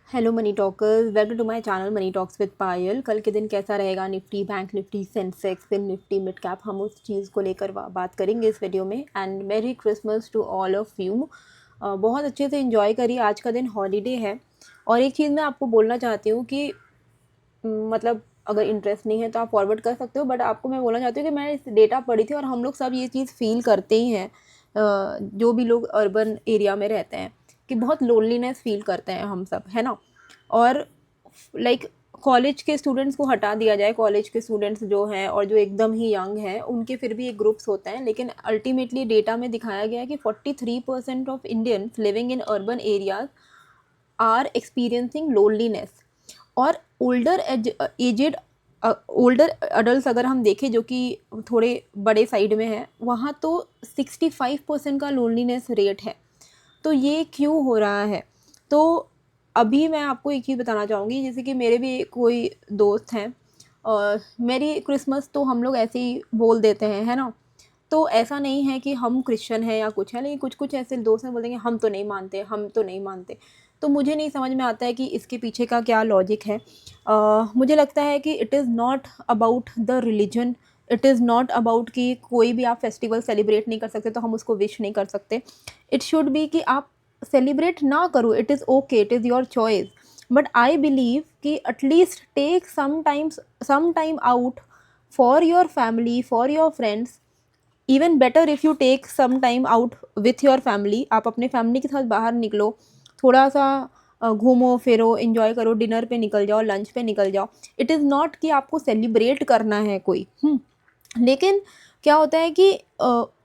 Hello money talkers, welcome to my channel money talks with Payal. कल के दिन कैसा रहेगा, Nifty, bank Nifty, Sensex, fin Nifty, mid cap, हम उस चीज़ को लेकर बात करेंगे इस वीडियो में। And merry Christmas to all of you. बहुत अच्छे से एंजॉय करिए, आज का दिन हॉलीडे है। और एक चीज़ मैं आपको बोलना चाहती हूँ कि मतलब अगर इंटरेस्ट नहीं है तो आप फॉरवर्ड कर सकते हो, बट आपको मैं बोलना चाहती हूँ कि मैं इस डेटा पढ़ी थी और हम लोग सब ये चीज़ फील करते ही हैं, जो भी लोग अर्बन एरिया में रहते हैं, कि बहुत लोनलीनेस फील करते हैं हम सब, है ना। और लाइक कॉलेज के स्टूडेंट्स को हटा दिया जाए, कॉलेज के स्टूडेंट्स जो हैं और जो एकदम ही यंग हैं उनके फिर भी एक ग्रुप्स होते हैं, लेकिन अल्टीमेटली डेटा में दिखाया गया है कि 43% of Indians living in urban areas are experiencing loneliness. और एजेड ओल्डर अडल्ट अगर हम देखें जो कि थोड़े बड़े साइड में हैं, वहाँ तो 65% का लोनलीनेस रेट है। तो ये क्यों हो रहा है? तो अभी मैं आपको एक चीज़ बताना चाहूँगी, जैसे कि मेरे भी कोई दोस्त हैं और मेरी क्रिसमस तो हम लोग ऐसे ही बोल देते हैं, है ना। तो ऐसा नहीं है कि हम क्रिश्चियन हैं या कुछ है, लेकिन कुछ कुछ ऐसे दोस्त हैं बोलेंगे हम तो नहीं मानते, हम तो नहीं मानते। तो मुझे नहीं समझ में आता है कि इसके पीछे का क्या लॉजिक है। मुझे लगता है कि it is not about the religion, it is not about कि कोई भी आप फेस्टिवल सेलिब्रेट नहीं कर सकते तो हम उसको विश नहीं कर सकते। इट शुड बी कि आप सेलिब्रेट ना करो, it is okay, it is your choice. But I believe कि at least take some time out for your family, for your friends. Even better if you take some time out with your family, आप अपने family के साथ बाहर निकलो, थोड़ा सा घूमो फिरो, इन्जॉय करो, डिनर पे निकल जाओ, लंच पे निकल जाओ। इट इज़ नॉट कि आपको सेलिब्रेट करना है कोई। लेकिन क्या होता है कि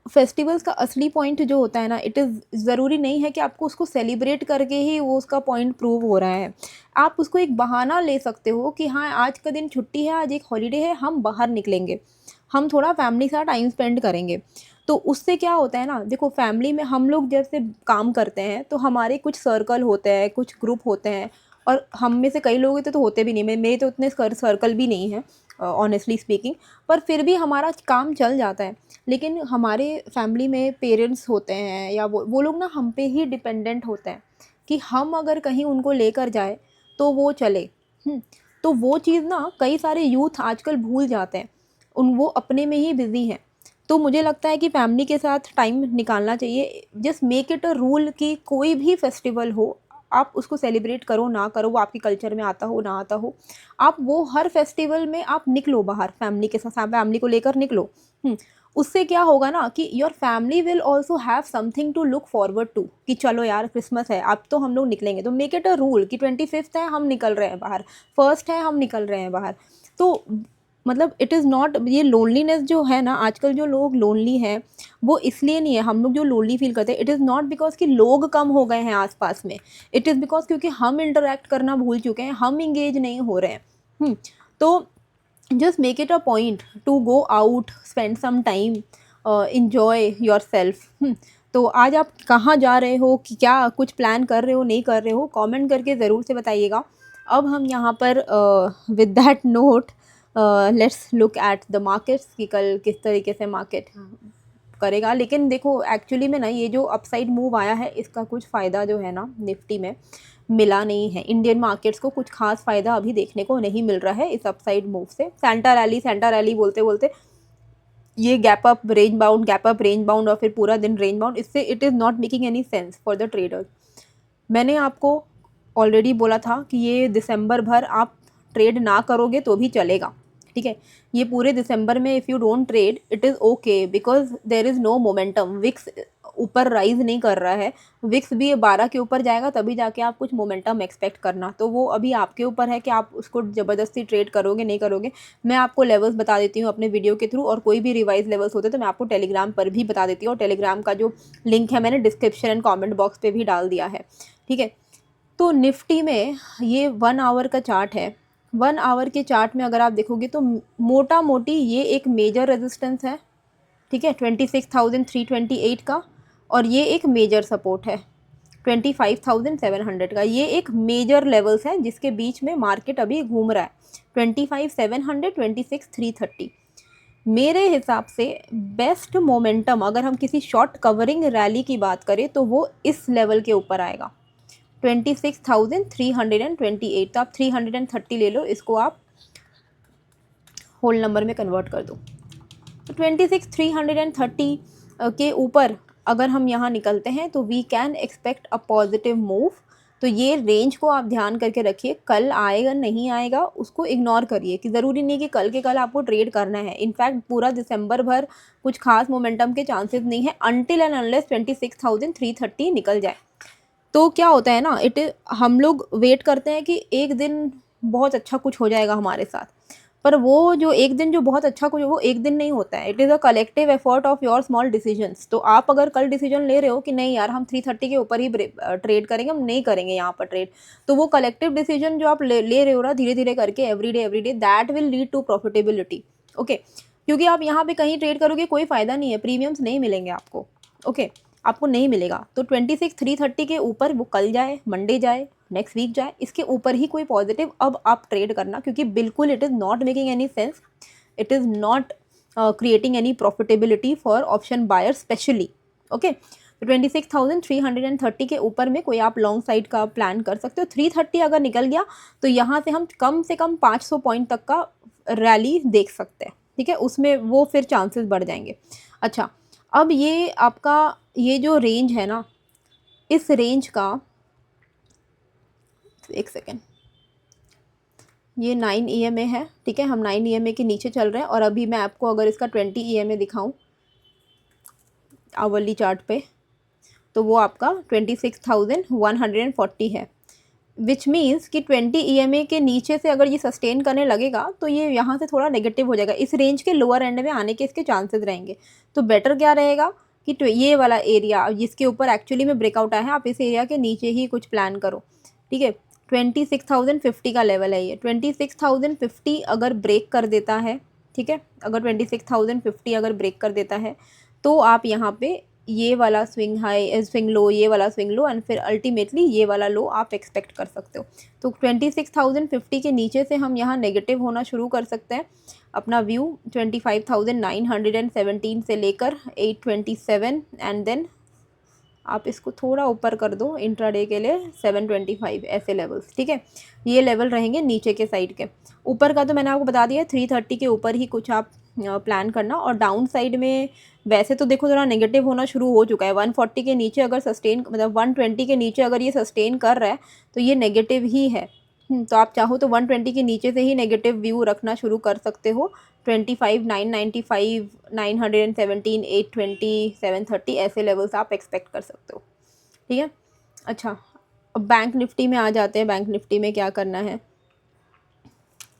फेस्टिवल्स का असली पॉइंट जो होता है ना, इट इज़ ज़रूरी नहीं है कि आपको उसको सेलिब्रेट करके ही वो उसका पॉइंट प्रूव हो रहा है। आप उसको एक बहाना ले सकते हो कि हाँ, आज का दिन छुट्टी है, आज एक हॉलीडे है, हम बाहर निकलेंगे, हम थोड़ा फैमिली के साथ टाइम स्पेंड करेंगे। तो उससे क्या होता है ना, देखो फैमिली में हम लोग जैसे काम करते हैं तो हमारे कुछ सर्कल होते हैं, कुछ ग्रुप होते हैं। और हम में से कई लोग तो होते भी नहीं, मेरे तो उतने सर्कल भी नहीं है ऑनेस्टली स्पीकिंग। पर फिर भी हमारा काम चल जाता है। लेकिन हमारे फैमिली में पेरेंट्स होते हैं या वो लोग ना हम पे ही डिपेंडेंट होते हैं कि हम अगर कहीं उनको लेकर जाए तो वो चले। तो वो चीज़ ना कई सारे यूथ आजकल भूल जाते हैं, वो अपने में ही बिज़ी हैं। तो मुझे लगता है कि फैमिली के साथ टाइम निकालना चाहिए। Just make it a rule कि कोई भी फेस्टिवल हो, आप उसको सेलिब्रेट करो ना करो, वो आपके कल्चर में आता हो ना आता हो, आप वो हर फेस्टिवल में आप निकलो बाहर, फैमिली के साथ, फैमिली को लेकर निकलो। उससे क्या होगा ना कि your family will also have something to look forward to, कि चलो यार क्रिसमस है, अब तो हम लोग निकलेंगे। तो मेक इट अ रूल कि 25th है, हम निकल रहे हैं बाहर, फर्स्ट है, हम निकल रहे हैं बाहर। तो मतलब इट इज़ नॉट, ये लोनलीनेस जो है ना, आजकल जो लोग लोनली हैं वो इसलिए नहीं है, हम लोग जो लोनली फील करते हैं, इट इज़ नॉट बिकॉज कि लोग कम हो गए हैं आसपास में। इट इज़ बिकॉज क्योंकि हम इंटरेक्ट करना भूल चुके हैं, हम इंगेज नहीं हो रहे हैं। तो just make it a point to go out, spend some time, enjoy yourself। तो आज आप कहाँ जा रहे हो, कि क्या कुछ प्लान कर रहे हो, नहीं कर रहे हो, कमेंट करके ज़रूर से बताइएगा। अब हम यहाँ पर with that note let's look at the markets कि कल किस तरीके से मार्केट करेगा। लेकिन देखो एक्चुअली में ना, ये जो अपसाइड मूव आया है इसका कुछ फ़ायदा जो है ना निफ्टी में मिला नहीं है। इंडियन मार्केट्स को कुछ खास फ़ायदा अभी देखने को नहीं मिल रहा है इस अपसाइड मूव से। सेंटा रैली बोलते बोलते ये gap up range bound, gap up range bound और फिर पूरा दिन रेंज बाउंड, इससे it is not making any sense for the traders. मैंने आपको ऑलरेडी बोला था कि ये दिसंबर भर आप ट्रेड ना करोगे तो भी चलेगा, ठीक है। ये पूरे दिसंबर में if you don't trade it is okay, because there is no momentum. VIX ऊपर राइज नहीं कर रहा है, विक्स भी 12 के ऊपर जाएगा तभी जाके आप कुछ मोमेंटम एक्सपेक्ट करना। तो वो अभी आपके ऊपर है कि आप उसको ज़बरदस्ती ट्रेड करोगे नहीं करोगे। मैं आपको लेवल्स बता देती हूँ अपने वीडियो के थ्रू, और कोई भी रिवाइज लेवल्स होते तो मैं आपको टेलीग्राम पर भी बता देती हूँ, और टेलीग्राम का जो लिंक है मैंने डिस्क्रिप्शन एंड कॉमेंट बॉक्स पे भी डाल दिया है, ठीक है। तो निफ्टी में ये 1 आवर का चार्ट है। 1 आवर के चार्ट में अगर आप देखोगे तो मोटा मोटी ये एक मेजर रेजिस्टेंस है, ठीक है, 26,328 का। और ये एक मेजर सपोर्ट है 25,700 का। ये एक मेजर लेवल्स है जिसके बीच में मार्केट अभी घूम रहा है, 25,700, 26,330। मेरे हिसाब से बेस्ट मोमेंटम अगर हम किसी शॉर्ट कवरिंग रैली की बात करें तो वो इस लेवल के ऊपर आएगा, 26,328, तो आप 330 ले लो, इसको आप होल नंबर में कन्वर्ट कर दो। तो 26,330 के ऊपर अगर हम यहाँ निकलते हैं तो we can expect a positive move. तो ये रेंज को आप ध्यान करके रखिए, कल आएगा नहीं आएगा उसको इग्नोर करिए, कि ज़रूरी नहीं कि कल के कल आपको ट्रेड करना है। इनफैक्ट पूरा दिसंबर भर कुछ खास मोमेंटम के चांसेस नहीं है अनटिल एंड अनलेस 26,330 निकल जाए। तो क्या होता है ना, हम लोग वेट करते हैं कि एक दिन बहुत अच्छा कुछ हो जाएगा हमारे साथ, पर वो जो एक दिन जो बहुत अच्छा कुछ वो एक दिन नहीं होता है। It is a collective effort of your small decisions. तो आप अगर कल डिसीजन ले रहे हो कि नहीं यार हम 330 के ऊपर ही ट्रेड करेंगे, हम नहीं करेंगे यहाँ पर ट्रेड, तो वो कलेक्टिव डिसीजन जो आप ले रहे हो ना धीरे धीरे करके every day that will lead to profitability. Okay, क्योंकि आप यहाँ पे कहीं ट्रेड करोगे कोई फ़ायदा नहीं है, प्रीमियम्स नहीं मिलेंगे आपको। ओके, आपको नहीं मिलेगा। तो 26,330 के ऊपर वो कल जाए, मंडे जाए, नेक्स्ट वीक जाए, इसके ऊपर ही कोई पॉजिटिव अब आप ट्रेड करना, क्योंकि बिल्कुल it is not making any sense, it is not creating any profitability for option buyer specially. Okay, तो 26,330 के ऊपर में कोई आप लॉन्ग साइड का प्लान कर सकते हो। 330 अगर निकल गया तो यहाँ से हम कम से कम 500 पॉइंट तक का रैली देख सकते हैं, ठीक है, उसमें वो फिर चांसेस बढ़ जाएंगे। अच्छा, अब ये आपका ये जो रेंज है ना, इस रेंज का एक सेकेंड, ये 9 EMA है, ठीक है, हम 9 EMA के नीचे चल रहे हैं। और अभी मैं आपको अगर इसका 20 EMA दिखाऊं आवरली चार्ट पे, तो वो आपका 26,140 है, विच मीन्स कि 20 EMA के नीचे से अगर ये सस्टेन करने लगेगा तो ये यहाँ से थोड़ा नेगेटिव हो जाएगा, इस रेंज के लोअर एंड में आने के इसके चांसेस रहेंगे। तो बेटर क्या रहेगा कि ये वाला एरिया जिसके ऊपर एक्चुअली में ब्रेकआउट आया है, आप इस एरिया के नीचे ही कुछ प्लान करो, ठीक है। 26,050 का लेवल है ये। 26,050 अगर ब्रेक कर देता है, ठीक है, अगर 26,050 अगर ब्रेक कर देता है तो आप यहाँ पे ये वाला स्विंग हाई स्विंग लो, ये वाला स्विंग लो एंड फिर अल्टीमेटली ये वाला लो आप एक्सपेक्ट कर सकते हो। तो 26,050 के नीचे से हम यहाँ नेगेटिव होना शुरू कर सकते हैं। अपना व्यू 25,917 से लेकर 827 एंड देन आप इसको थोड़ा ऊपर कर दो इंट्राडे के लिए 725, ऐसे लेवल्स, ठीक है। ये लेवल रहेंगे नीचे के साइड के। ऊपर का तो मैंने आपको बता दिया 330 के ऊपर ही कुछ आप प्लान करना। और डाउन साइड में वैसे तो देखो थोड़ा नेगेटिव होना शुरू हो चुका है। 140 के नीचे अगर सस्टेन, मतलब 120 के नीचे अगर ये सस्टेन कर रहा है तो ये नेगेटिव ही है। तो आप चाहो तो 120 के नीचे से ही नेगेटिव व्यू रखना शुरू कर सकते हो। 25,995, 917, 820, 730 ऐसे लेवल्स आप एक्सपेक्ट कर सकते हो, ठीक है। अच्छा, अब बैंक निफ्टी में आ जाते हैं। बैंक निफ्टी में क्या करना है,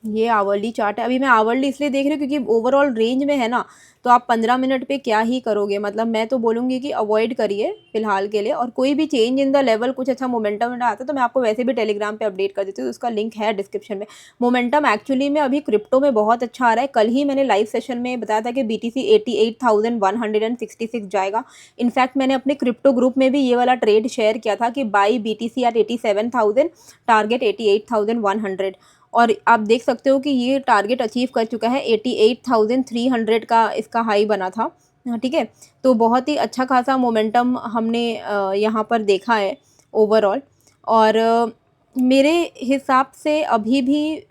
ये आवरली चार्ट है। अभी मैं आवरली इसलिए देख रही हूँ क्योंकि ओवरऑल रेंज में है ना, तो आप 15 मिनट पे क्या ही करोगे, मतलब मैं तो बोलूँगी कि अवॉइड करिए फिलहाल के लिए। और कोई भी चेंज इन द लेवल, कुछ अच्छा मोमेंटम आता है तो मैं आपको वैसे भी टेलीग्राम पे अपडेट कर देती हूँ, तो उसका लिंक है डिस्क्रिप्शन में। मोमेंटम एक्चुअली में अभी क्रिप्टो में बहुत अच्छा आ रहा है। कल ही मैंने लाइव सेशन में बताया था कि BTC 88,166 जाएगा। इनफैक्ट मैंने अपने क्रिप्टो ग्रुप में भी ये वाला ट्रेड शेयर किया था कि बाई BTC एट 87,000, टारगेट 88,100। और आप देख सकते हो कि ये टारगेट अचीव कर चुका है। 88,300 का इसका हाई बना था, ठीक है। तो बहुत ही अच्छा खासा मोमेंटम हमने यहाँ पर देखा है ओवरऑल। और मेरे हिसाब से अभी भी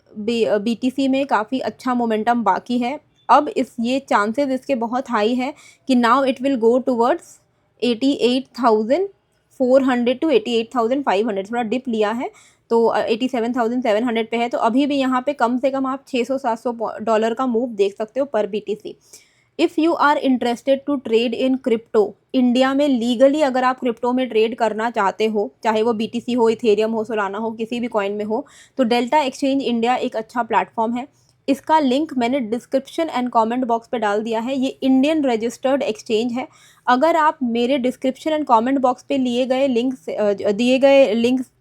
BTC में काफ़ी अच्छा मोमेंटम बाकी है। अब ये चांसेस इसके बहुत हाई है कि now it will go towards 88,400 to 88,500। थोड़ा डिप लिया है तो 87,700 पे है। तो अभी भी यहाँ पे कम से कम आप $600-700 का मूव देख सकते हो पर BTC। If you are interested to trade in crypto, India में लीगली अगर आप क्रिप्टो में ट्रेड करना चाहते हो, चाहे वो BTC हो, इथेरियम हो, सोलाना हो, किसी भी कॉइन में हो, तो डेल्टा एक्सचेंज इंडिया एक अच्छा प्लेटफॉर्म है। इसका लिंक मैंने डिस्क्रिप्शन एंड कमेंट बॉक्स पे डाल दिया है। ये इंडियन रजिस्टर्ड एक्सचेंज है। अगर आप मेरे डिस्क्रिप्शन एंड कमेंट बॉक्स पे दिए गए लिंक्स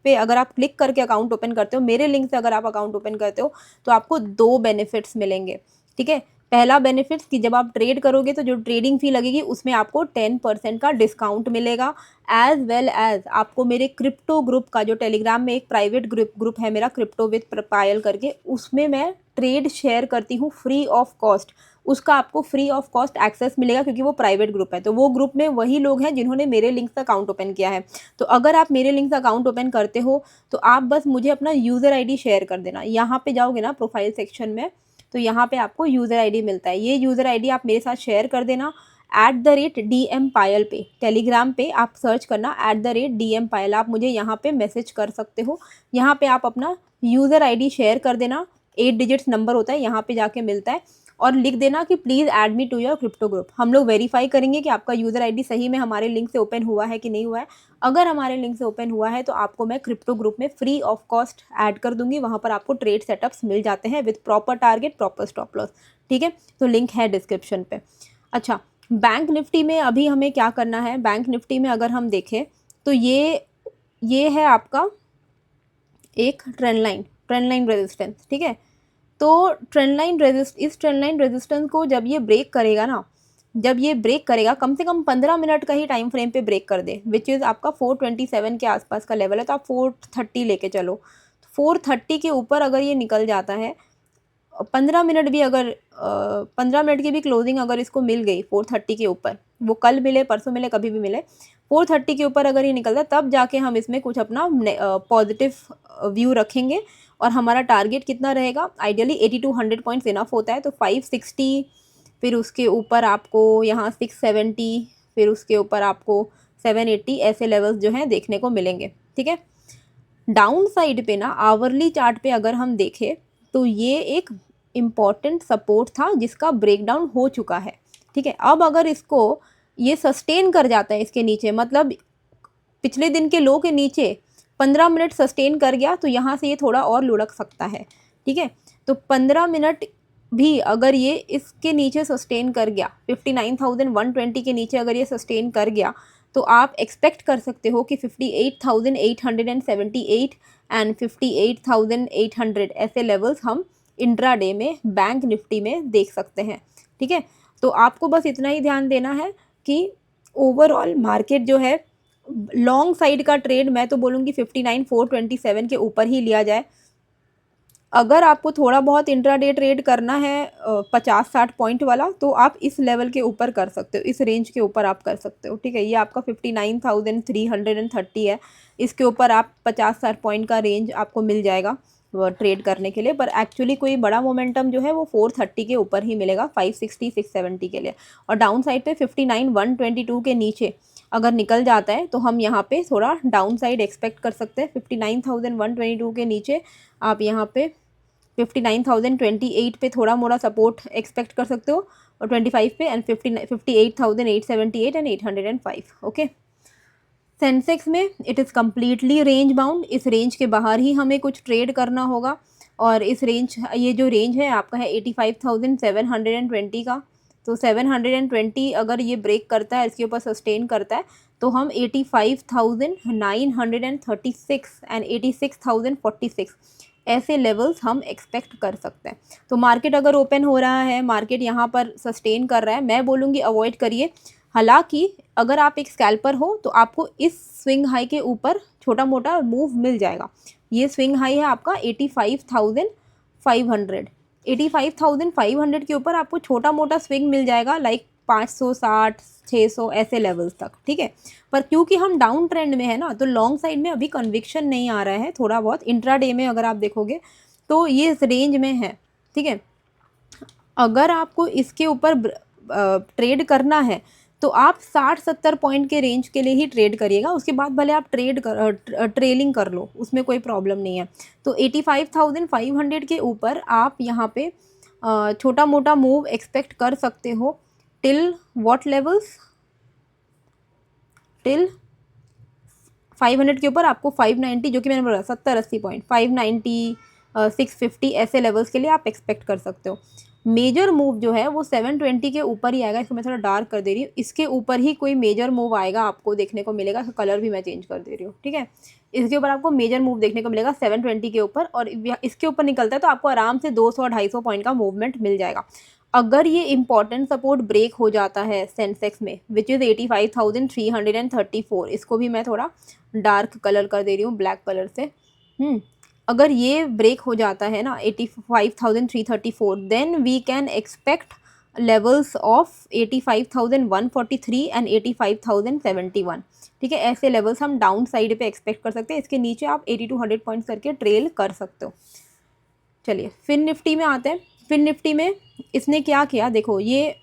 पे अगर आप क्लिक करके अकाउंट ओपन करते हो, मेरे लिंक से अगर आप अकाउंट ओपन करते हो, तो आपको 2 बेनिफिट्स मिलेंगे, ठीक है। पहला बेनिफिट्स कि जब आप ट्रेड करोगे तो जो ट्रेडिंग फ़ी लगेगी उसमें आपको 10% का डिस्काउंट मिलेगा। एज़ वेल एज़ आपको मेरे क्रिप्टो ग्रुप का, जो टेलीग्राम में एक प्राइवेट ग्रुप है मेरा, क्रिप्टो विद पायल करके, उसमें मैं ट्रेड शेयर करती हूँ फ्री ऑफ कॉस्ट। उसका आपको फ्री ऑफ कॉस्ट एक्सेस मिलेगा, क्योंकि वो प्राइवेट ग्रुप है। तो वो ग्रुप में वही लोग हैं जिन्होंने मेरे लिंक से अकाउंट ओपन किया है। तो अगर आप मेरे लिंक से अकाउंट ओपन करते हो तो आप बस मुझे अपना यूज़र आईडी शेयर कर देना। यहाँ पे जाओगे ना प्रोफाइल सेक्शन में, तो यहाँ पे आपको यूज़र आईडी मिलता है। ये यूज़र आईडी आप मेरे साथ शेयर कर देना @DM पायल पे, टेलीग्राम पे आप सर्च करना @DM पायल, आप मुझे यहाँ पे मैसेज कर सकते हो। यहाँ पे आप अपना यूज़र आईडी शेयर कर देना, 8 डिजिट्स नंबर होता है, यहाँ पे जाके मिलता है, और लिख देना कि please add me to your crypto group. हम लोग वेरीफाई करेंगे कि आपका यूज़र आईडी सही में हमारे लिंक से ओपन हुआ है कि नहीं हुआ है। अगर हमारे लिंक से ओपन हुआ है तो आपको मैं क्रिप्टो ग्रुप में फ्री ऑफ कॉस्ट ऐड कर दूंगी। वहाँ पर आपको ट्रेड सेटअप्स मिल जाते हैं with proper target, proper stop loss, ठीक है। तो लिंक है डिस्क्रिप्शन पे। अच्छा, बैंक निफ्टी में अभी हमें क्या करना है। बैंक निफ्टी में अगर हम देखें तो ये है आपका एक ट्रेंड लाइन रेजिस्टेंस, ठीक है। तो इस ट्रेंड लाइन रेजिस्टेंस को जब ये ब्रेक करेगा ना, जब ये ब्रेक करेगा, कम से कम 15 मिनट का ही टाइम फ्रेम पे ब्रेक कर दे, विच इज़ आपका 427 के आसपास का लेवल है, तो आप 430 लेके चलो। 430 के ऊपर अगर ये निकल जाता है, 15 मिनट भी अगर 15 मिनट की भी क्लोजिंग अगर इसको मिल गई 430 के ऊपर, वो कल मिले, परसों मिले, कभी भी मिले, 430 के ऊपर अगर ये निकलता है, तब जाके हम इसमें कुछ अपना पॉजिटिव व्यू रखेंगे। और हमारा टारगेट कितना रहेगा, आइडियली 80 to 100 पॉइंट्स इनफ होता है। तो 560, फिर उसके ऊपर आपको यहाँ 670, फिर उसके ऊपर आपको 780, ऐसे लेवल्स जो हैं देखने को मिलेंगे, ठीक है। डाउन साइड पे ना आवरली चार्ट पे अगर हम देखें तो ये एक इम्पॉर्टेंट सपोर्ट था जिसका ब्रेकडाउन हो चुका है, ठीक है। अब अगर इसको ये सस्टेन कर जाता है इसके नीचे, मतलब पिछले दिन के लो के नीचे 15 मिनट सस्टेन कर गया, तो यहाँ से ये थोड़ा और लुढ़क सकता है, ठीक है। तो 15 मिनट भी अगर ये इसके नीचे सस्टेन कर गया, 59,120 के नीचे अगर ये सस्टेन कर गया, तो आप एक्सपेक्ट कर सकते हो कि 58,878 एंड 58,800 ऐसे लेवल्स हम इंट्राडे में बैंक निफ्टी में देख सकते हैं, ठीक है। तो आपको बस इतना ही ध्यान देना है कि ओवरऑल मार्केट जो है, लॉन्ग साइड का ट्रेड मैं तो बोलूँगी 59,427 के ऊपर ही लिया जाए। अगर आपको थोड़ा बहुत इंट्राडे ट्रेड करना है 50-60 पॉइंट वाला, तो आप इस लेवल के ऊपर कर सकते हो, इस रेंज के ऊपर आप कर सकते हो, ठीक है। ये आपका 59,330 है, इसके ऊपर आप 50-60 पॉइंट का रेंज आपको मिल जाएगा ट्रेड करने के लिए। पर एक्चुअली कोई बड़ा मोमेंटम जो है वो 430 के ऊपर ही मिलेगा, 560-670 के लिए। और डाउन साइड पे 59,122 के नीचे अगर निकल जाता है तो हम यहाँ पे थोड़ा डाउन साइड एक्सपेक्ट कर सकते हैं। 59,122 के नीचे आप यहाँ पे 59,028 पे थोड़ा मोड़ा सपोर्ट एक्सपेक्ट कर सकते हो, और 25 पे, एंड 58,878 एंड 805, ओके। सेंसेक्स में it is completely range bound, इस रेंज के बाहर ही हमें कुछ ट्रेड करना होगा। और इस रेंज, ये जो रेंज है आपका है 85,720 का। तो 720 अगर ये ब्रेक करता है, इसके ऊपर सस्टेन करता है, तो हम 85,936 एंड 86,046 ऐसे लेवल्स हम एक्सपेक्ट कर सकते हैं। तो मार्केट अगर ओपन हो रहा है, मार्केट यहाँ पर सस्टेन कर रहा है, मैं बोलूँगी अवॉइड करिए। हालांकि अगर आप एक स्कैल्पर हो तो आपको इस स्विंग हाई के ऊपर छोटा मोटा मूव मिल जाएगा। ये स्विंग हाई है आपका 85,500, 85,500 के ऊपर आपको छोटा मोटा स्विंग मिल जाएगा, लाइक 560, 600 ऐसे लेवल्स तक, ठीक है। पर क्योंकि हम डाउन ट्रेंड में है ना, तो लॉन्ग साइड में अभी कन्विक्शन नहीं आ रहा है। थोड़ा बहुत इंट्राडे में अगर आप देखोगे तो ये इस रेंज में है, ठीक है। अगर आपको इसके ऊपर ट्रेड करना है तो आप 60-70 पॉइंट के रेंज के लिए ही ट्रेड करिएगा, उसके बाद भले आप ट्रेलिंग कर लो, उसमें कोई प्रॉब्लम नहीं है। तो 85,500 के ऊपर आप यहाँ पे छोटा मोटा मूव एक्सपेक्ट कर सकते हो टिल व्हाट लेवल्स, टिल 500 के ऊपर आपको 590, जो कि मैंने बोला 70-80 पॉइंट, 590, 650 ऐसे लेवल्स के लिए आप एक्सपेक्ट कर सकते हो। मेजर मूव जो है वो 720 के ऊपर ही आएगा। इसको मैं थोड़ा डार्क कर दे रही हूँ, इसके ऊपर ही कोई मेजर मूव आएगा, आपको देखने को मिलेगा। कलर भी मैं चेंज कर दे रही हूँ, ठीक है। इसके ऊपर आपको मेजर मूव देखने को मिलेगा 720 के ऊपर, और इसके ऊपर निकलता है तो आपको आराम से 200-250 पॉइंट का मूवमेंट मिल जाएगा। अगर ये इंपॉर्टेंट सपोर्ट ब्रेक हो जाता है सेंसेक्स में, विच इज़ 85,334, इसको भी मैं थोड़ा डार्क कलर कर दे रही हूँ, ब्लैक कलर से। अगर ये ब्रेक हो जाता है ना 85,334, then we can expect levels of 85,143 and 85,071, ठीक है। ऐसे लेवल्स हम डाउन साइड पे एक्सपेक्ट कर सकते हैं। इसके नीचे आप 80 to 100 पॉइंट्स करके ट्रेल कर सकते हो। चलिए फिन निफ्टी में आते हैं। फिन निफ्टी में इसने क्या किया, देखो ये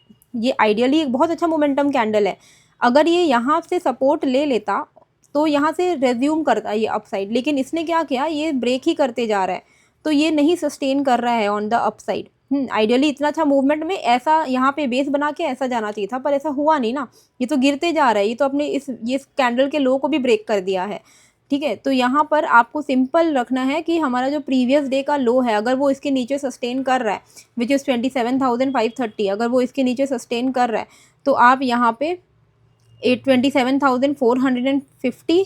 आइडियली एक बहुत अच्छा मोमेंटम कैंडल है। अगर ये यहाँ से सपोर्ट ले लेता तो यहाँ से रेज्यूम करता ये अपसाइड, लेकिन इसने क्या किया, ये ब्रेक ही करते जा रहा है, तो ये नहीं सस्टेन कर रहा है ऑन द अपसाइड। आइडियली इतना अच्छा मूवमेंट में ऐसा यहाँ पे बेस बना के ऐसा जाना चाहिए था, पर ऐसा हुआ नहीं ना, ये तो गिरते जा रहा है। ये तो अपने ये कैंडल के लो को भी ब्रेक कर दिया है, ठीक है। तो यहाँ पर आपको सिंपल रखना है कि हमारा जो प्रीवियस डे का लो है, अगर वो इसके नीचे सस्टेन कर रहा है विच इज़ 27,530, अगर वो इसके नीचे सस्टेन कर रहा है तो आप यहाँ पे 27,450,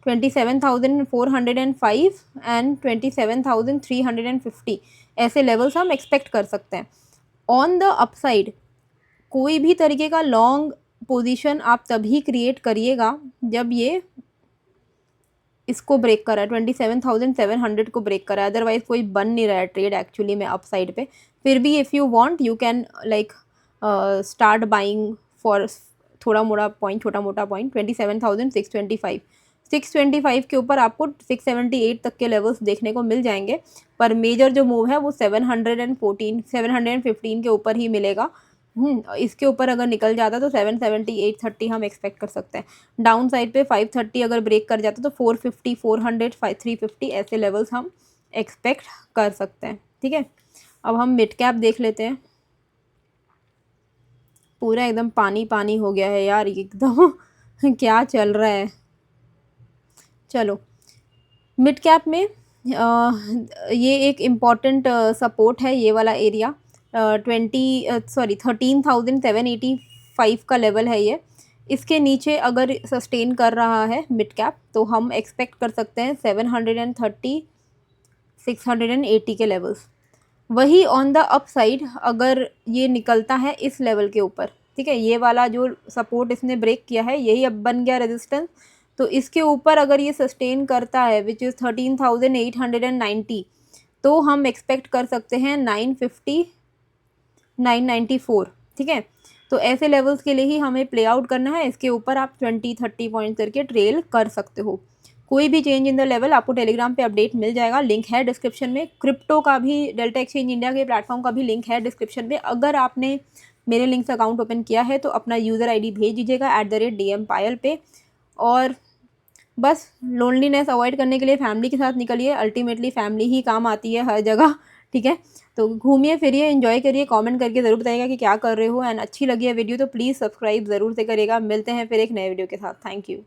27,405 एंड 27,350 ऐसे लेवल्स हम एक्सपेक्ट कर सकते हैं। ऑन द अपसाइड कोई भी तरीके का लॉन्ग पोजीशन आप तभी क्रिएट करिएगा जब ये इसको ब्रेक करा है, 27,700 को ब्रेक करा है, अदरवाइज कोई बन नहीं रहा है ट्रेड एक्चुअली में अपसाइड पे। फिर भी if you want you can like start buying for थोड़ा मोड़ा पॉइंट, छोटा मोटा पॉइंट 27,625, 625 के ऊपर आपको 678 तक के लेवल्स देखने को मिल जाएंगे, पर मेजर जो मूव है वो 714, 715 के ऊपर ही मिलेगा। इसके ऊपर अगर निकल जाता तो 770, 830 हम एक्सपेक्ट कर सकते हैं। डाउन साइड पे 530 अगर ब्रेक कर जाता तो 450, 400, 350 ऐसे लेवल्स हम एक्सपेक्ट कर सकते हैं, ठीक है। अब हम मिड कैप देख लेते हैं। पूरा एकदम पानी पानी हो गया है यार एकदम क्या चल रहा है। चलो मिड कैप में ये एक इम्पॉर्टेंट सपोर्ट है, ये वाला एरिया 13,785 का लेवल है ये। इसके नीचे अगर सस्टेन कर रहा है मिड कैप तो हम एक्सपेक्ट कर सकते हैं 730, 680 के लेवल्स। वही ऑन द अप साइड अगर ये निकलता है इस लेवल के ऊपर, ठीक है, ये वाला जो सपोर्ट इसने ब्रेक किया है यही अब बन गया रेजिस्टेंस, तो इसके ऊपर अगर ये सस्टेन करता है विच इज़ 13,890 तो हम एक्सपेक्ट कर सकते हैं 950, 994, ठीक है। तो ऐसे लेवल्स के लिए ही हमें प्ले आउट करना है। इसके ऊपर आप 20-30 पॉइंट करके ट्रेल कर सकते हो। कोई भी चेंज इन द लेवल आपको टेलीग्राम पे अपडेट मिल जाएगा, लिंक है डिस्क्रिप्शन में। क्रिप्टो का भी, डेल्टा एक्सचेंज इंडिया के प्लेटफॉर्म का भी लिंक है डिस्क्रिप्शन में। अगर आपने मेरे लिंक से अकाउंट ओपन किया है तो अपना यूज़र आईडी भेज दीजिएगा @DM पायल पे। और बस लोनलीनेस अवॉइड करने के लिए फैमिली के साथ निकलिए, अल्टीमेटली फैमिली ही काम आती है हर जगह, ठीक है। तो घूमिए फिरिए, एंजॉय करिए, कमेंट करके ज़रूर बताइएगा कि क्या कर रहे हो। एंड अच्छी लगी है वीडियो तो प्लीज़ सब्सक्राइब ज़रूर से करिएगा। मिलते हैं फिर एक नए वीडियो के साथ। Thank you.